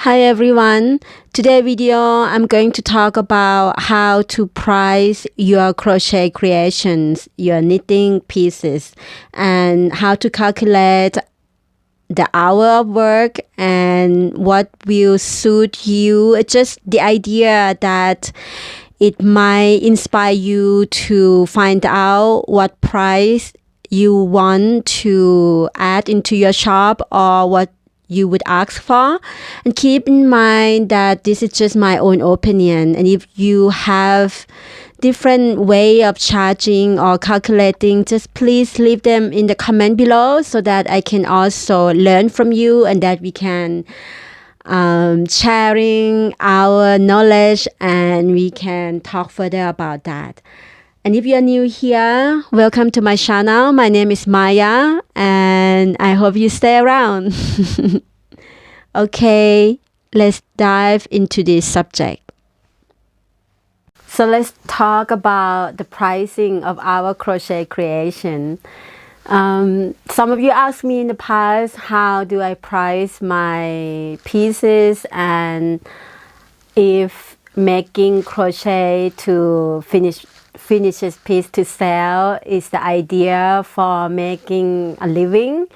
Hi everyone. Today video I'm going to talk about how to price your crochet creations, your knitting pieces, and how to calculate the hour of work and what will suit you. Just the idea that it might inspire you to find out what price you want to add into your shop or what you would ask for. And keep in mind that this is just my own opinion, and if you have different way of charging or calculating, just please leave them in the comment below so that I can also learn from you and that we can sharing our knowledge and we can talk further about that. And if you're new here, welcome to my channel. My name is Maya and I hope you stay around. Okay, let's dive into this subject. So let's talk about the pricing of our crochet creation. Some of you asked me in the past, how do I price my pieces, and if making crochet to finishes piece to sell is the idea for making a living.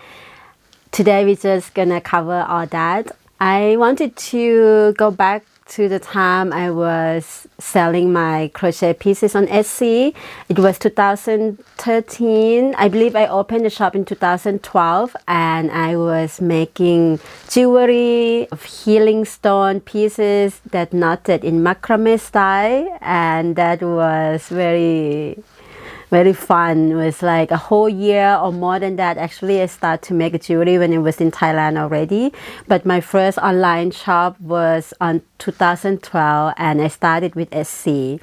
Today we're just gonna cover all that. I wanted to go back to the time I was selling my crochet pieces on Etsy. It was 2013. I believe I opened the shop in 2012, and I was making jewelry of healing stone pieces that knotted in macrame style, and that was very fun. It was like a whole year or more than that. Actually, I started to make jewelry when I was in Thailand already, but my first online shop was on 2012, and I started with Etsy.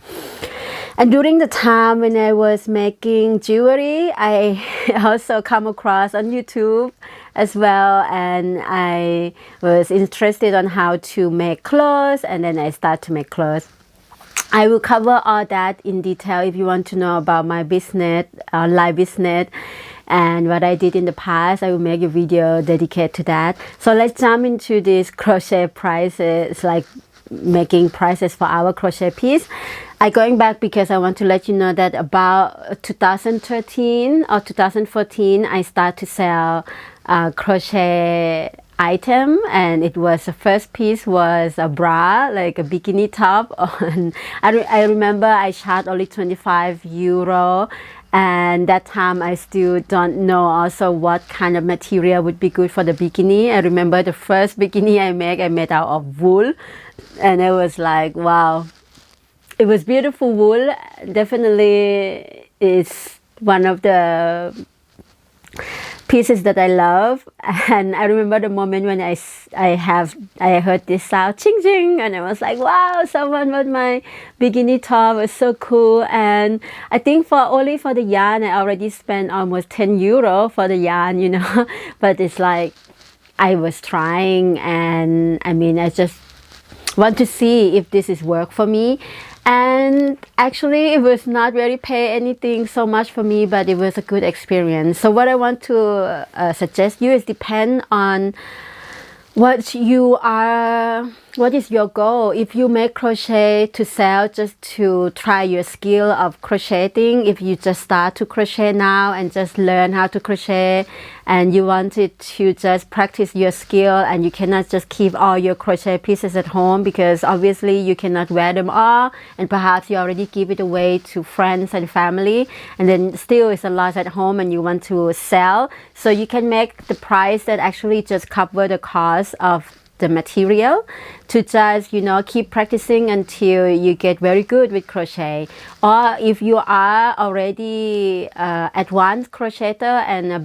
And during the time when I was making jewelry, I also come across on YouTube as well, and I was interested on how to make clothes, and then I started to make clothes. I will cover all that in detail if you want to know about my business, online business, and what I did in the past. I will make a video dedicated to that. So let's jump into these crochet prices, like making prices for our crochet piece. I'm going back because I want to let you know that about 2013 or 2014, I started to sell crochet item, and it was the first piece was a bra, like a bikini top. And I remember I charged only 25 euro, and that time I still don't know also what kind of material would be good for the bikini. I remember the first bikini I made out of wool, and it was like, wow, it was beautiful wool. Definitely is one of the pieces that I love. And I remember the moment when I heard this sound, ching ching, and I was like, wow, someone bought my bikini top. It was so cool. And I think only for the yarn, I already spent almost 10 euro for the yarn, you know. But it's like, I was trying, and I mean, I just want to see if this is work for me. And actually, it was not really pay anything so much for me, but it was a good experience. So what I want to suggest you is depend on what is your goal. If you make crochet to sell, just to try your skill of crocheting, if you just start to crochet now and just learn how to crochet, and you wanted to just practice your skill, and you cannot just keep all your crochet pieces at home because obviously you cannot wear them all, and perhaps you already give it away to friends and family, and then still it's a lot at home and you want to sell. So you can make the price that actually just cover the cost of the material, to just, you know, keep practicing until you get very good with crochet. Or if you are already advanced crocheter and a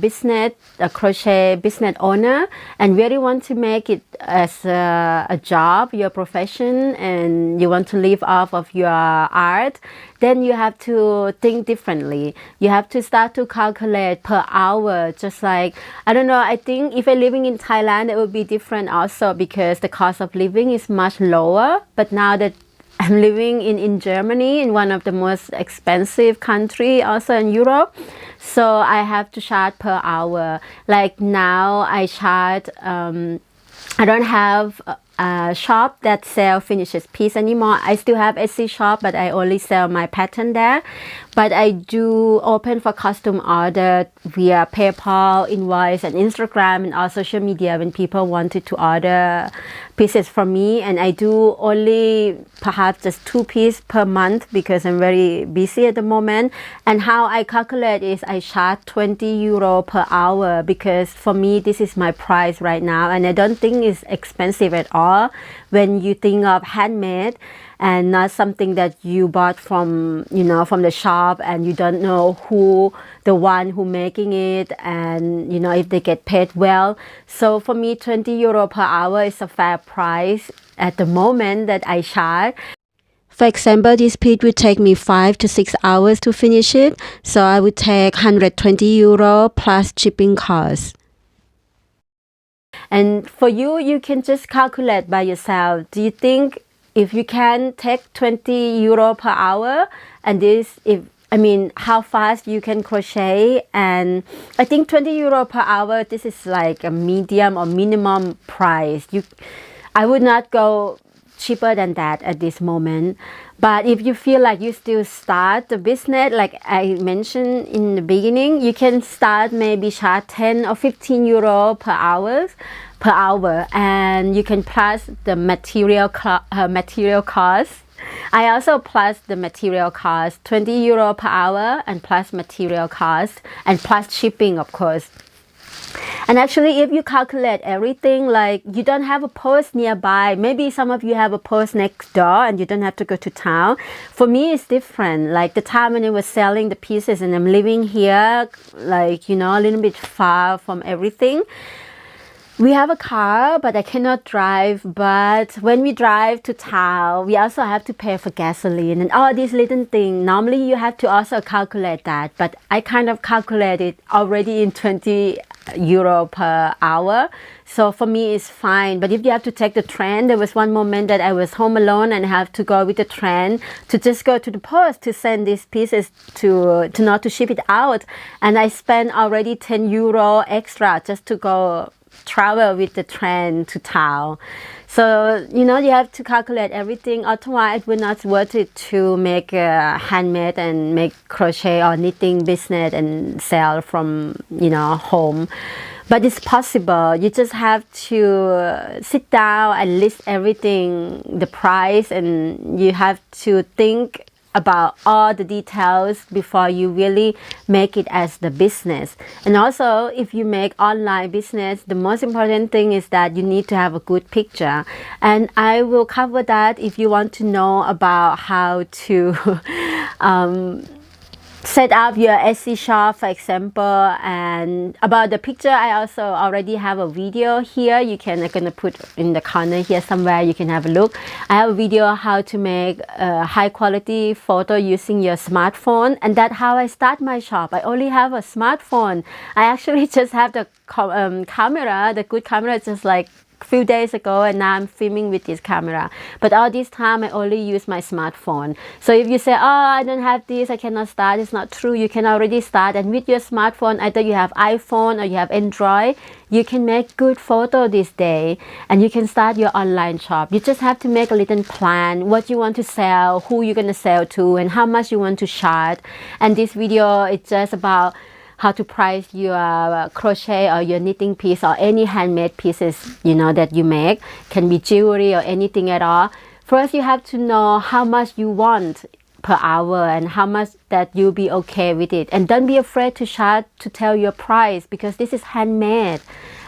crochet business owner, and really want to make it as a job, your profession, and you want to live off of your art, then you have to think differently. You have to start to calculate per hour. Just like, I don't know, I think if I'm living in Thailand, it would be different also because the cost of living is much lower. But now that I'm living in Germany, in one of the most expensive country also in Europe, so I have to charge per hour. Like now I charge, I don't have shop that sell finishes piece anymore. I still have Etsy shop, but I only sell my pattern there. But I do open for custom order via PayPal, invoice, and Instagram, and all social media when people wanted to order pieces from me. And I do only perhaps just 2 pieces per month because I'm very busy at the moment. And how I calculate is I charge 20 euro per hour because for me this is my price right now, and I don't think it's expensive at all when you think of handmade and not something that you bought from, you know, from the shop, and you don't know who the one who making it, and you know, if they get paid well. So for me, 20 euro per hour is a fair price at the moment that I charge. For example, this piece would take me 5 to 6 hours to finish it, so I would take 120 euro plus shipping costs. And for you, you can just calculate by yourself. Do you think if you can take 20 euro per hour, and this, how fast you can crochet? And I think 20 euro per hour, this is like a medium or minimum price. I would not go cheaper than that at this moment. But if you feel like you still start the business, like I mentioned in the beginning, you can start maybe charge 10 or 15 euro per hour, and you can plus the material cost. I also plus the material cost, 20 euro per hour, and plus material cost, and plus shipping, of course. And actually, if you calculate everything, like you don't have a post nearby, maybe some of you have a post next door and you don't have to go to town. For me, it's different. Like the time when I was selling the pieces and I'm living here, like, you know, a little bit far from everything. We have a car, but I cannot drive. But when we drive to town, we also have to pay for gasoline and all these little things. Normally, you have to also calculate that. But I kind of calculated already in 20 euro per hour. So for me, it's fine. But if you have to take the train, there was one moment that I was home alone and have to go with the train to just go to the post to send these pieces to not to ship it out. And I spent already 10 euro extra just to go travel with the train to town. So, you know, you have to calculate everything. Otherwise, it would not worth it to make a handmade and make crochet or knitting business and sell from, you know, home. But it's possible. You just have to sit down and list everything, the price, and you have to think about all the details before you really make it as the business. And also, if you make online business, the most important thing is that you need to have a good picture. And I will cover that if you want to know about how to set up your Etsy shop, for example. And about the picture, I also already have a video here. I'm gonna put in the corner here somewhere. You can have a look. I have a video how to make a high quality photo using your smartphone, and that's how I start my shop. I only have a smartphone. I actually just have the camera, the good camera, just like few days ago, and now I'm filming with this camera. But all this time I only use my smartphone. So if you say, oh, I don't have this, I cannot start, it's not true. You can already start, and with your smartphone, either you have iPhone or you have Android, you can make good photo this day, and you can start your online shop. You just have to make a little plan, what you want to sell, who you're gonna sell to, and how much you want to charge. And this video is just about how to price your crochet or your knitting piece or any handmade pieces, you know, that you make. Can be jewelry or anything at all. First, you have to know how much you want per hour and how much that you'll be okay with it. And don't be afraid to charge, to tell your price, because this is handmade.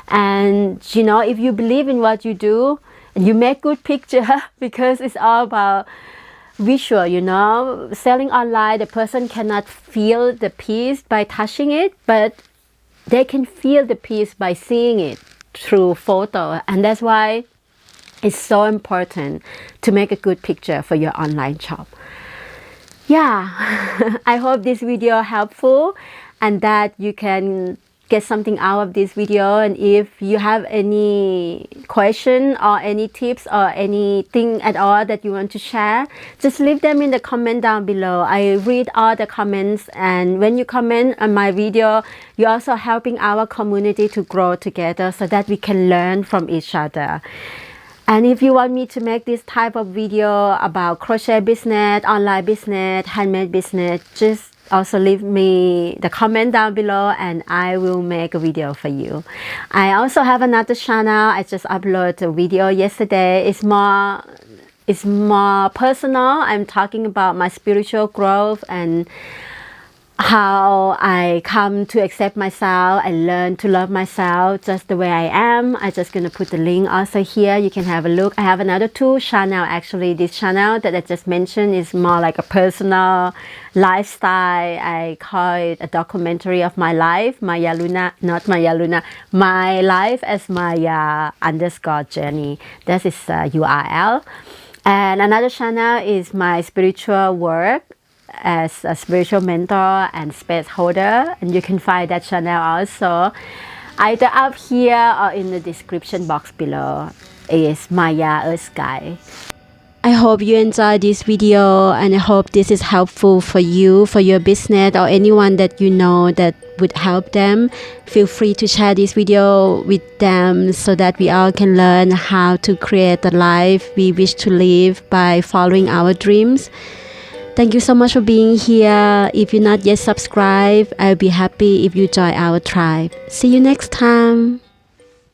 And, you know, if you believe in what you do, and you make good picture, because it's all about visual, you know. Selling online, the person cannot feel the piece by touching it, but they can feel the piece by seeing it through photo. And that's why it's so important to make a good picture for your online shop. Yeah, I hope this video helpful and that you can get something out of this video. And if you have any question or any tips or anything at all that you want to share, just leave them in the comment down below. I read all the comments, and when you comment on my video, you're also helping our community to grow together so that we can learn from each other. And if you want me to make this type of video about crochet business, online business, handmade business, just also leave me the comment down below and I will make a video for you. I also have another channel. I just uploaded a video yesterday. It's more personal. I'm talking about my spiritual growth and how I come to accept myself and learn to love myself just the way I am. I'm just gonna put the link also here. You can have a look. I have another two channel actually. This channel that I just mentioned is more like a personal lifestyle. I call it a documentary of my life, Maya Luna, not Maya Luna, my life as Maya _ journey. That is URL. And another channel is my spiritual work as a spiritual mentor and space holder, and you can find that channel also either up here or in the description box below. Is Maya Earth Sky. I hope you enjoyed this video and I hope this is helpful for you, for your business or anyone that you know that would help them. Feel free to share this video with them so that we all can learn how to create the life we wish to live by following our dreams. Thank you so much for being here. If you're not yet subscribed, I'll be happy if you join our tribe. See you next time.